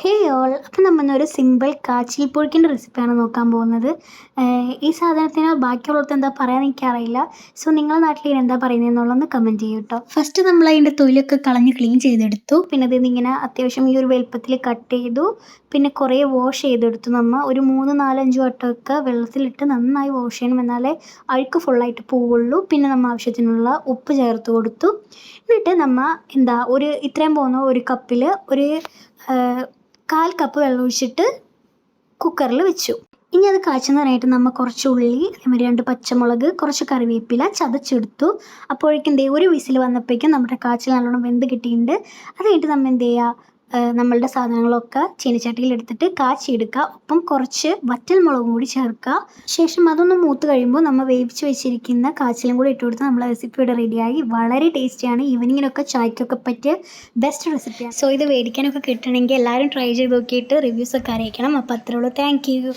ഹേ all, അപ്പം നമ്മന്നൊരു simple കാച്ചിൽ പുഴുക്കിൻ്റെ റെസിപ്പിയാണ് നോക്കാൻ പോകുന്നത്. ഈ സാധനത്തിന് ബാക്കിയുള്ളവർക്ക് എന്താ പറയാന്ന് എനിക്കറിയില്ല. സോ നിങ്ങളുടെ നാട്ടിൽ ഇതിന് എന്താ പറയുന്നതെന്നുള്ളതൊന്ന് കമൻറ്റ് ചെയ്യൂ കേട്ടോ. ഫസ്റ്റ് നമ്മൾ അതിൻ്റെ തൊലിയൊക്കെ കളഞ്ഞ് ക്ലീൻ ചെയ്തെടുത്തു. പിന്നെ ഇതിങ്ങനെ അത്യാവശ്യം ഈ ഒരു വലുപ്പത്തിൽ കട്ട് ചെയ്തു. പിന്നെ കുറേ വാഷ് ചെയ്തെടുത്തു. നമ്മൾ ഒരു 3-4-5 വട്ടമൊക്കെ വെള്ളത്തിലിട്ട് നന്നായി വാഷ് ചെയ്യണം, എന്നാലേ അഴുക്ക് ഫുള്ളായിട്ട് പോവുള്ളൂ. പിന്നെ നമ്മൾ ആവശ്യത്തിനുള്ള ഉപ്പ് ചേർത്ത് കൊടുത്തു. എന്നിട്ട് നമ്മൾ ഇത്രയും പോകുന്ന ഒരു കപ്പിൽ ഒരു 1/4 കപ്പ് വെള്ളം ഒഴിച്ചിട്ട് കുക്കറിൽ വെച്ചു. ഇനി അത് കാച്ചുന്നതിനായിട്ട് നമ്മൾ കുറച്ച് ഉള്ളി, അതേമാതിരി 2 പച്ചമുളക്, കുറച്ച് കറിവേപ്പില ചതച്ചെടുത്തു. അപ്പോഴേക്കും ഒരു വിസിൽ വന്നപ്പോഴേക്കും നമ്മുടെ കാച്ചിൽ നല്ലോണം വെന്ത് കിട്ടിയിട്ടുണ്ട്. അത് കഴിഞ്ഞിട്ട് നമ്മൾ നമ്മളുടെ സാധനങ്ങളൊക്കെ ചീനച്ചട്ടിയിൽ എടുത്തിട്ട് കാച്ചിയെടുക്കുക. ഒപ്പം കുറച്ച് വറ്റൽ മുളകും കൂടി ചേർക്കുക. ശേഷം അതൊന്ന് മൂത്ത് കഴിയുമ്പോൾ നമ്മൾ വേവിച്ച് വെച്ചിരിക്കുന്ന കാച്ചിലും കൂടി ഇട്ട് കൊടുത്ത് നമ്മളെ റെസിപ്പി ഇവിടെ റെഡിയായി. വളരെ ടേസ്റ്റിയാണ്. ഈവനിങ്ങിനൊക്കെ ചായക്കൊക്കെ പറ്റിയ ബെസ്റ്റ് റെസിപ്പിയാണ്. സോ ഇത് മേടിക്കാനൊക്കെ കിട്ടണമെങ്കിൽ എല്ലാവരും ട്രൈ ചെയ്ത് നോക്കിയിട്ട് റിവ്യൂസൊക്കെ അറിയിക്കണം. അപ്പോൾ അത്രേ ഉള്ളൂ. Thank you.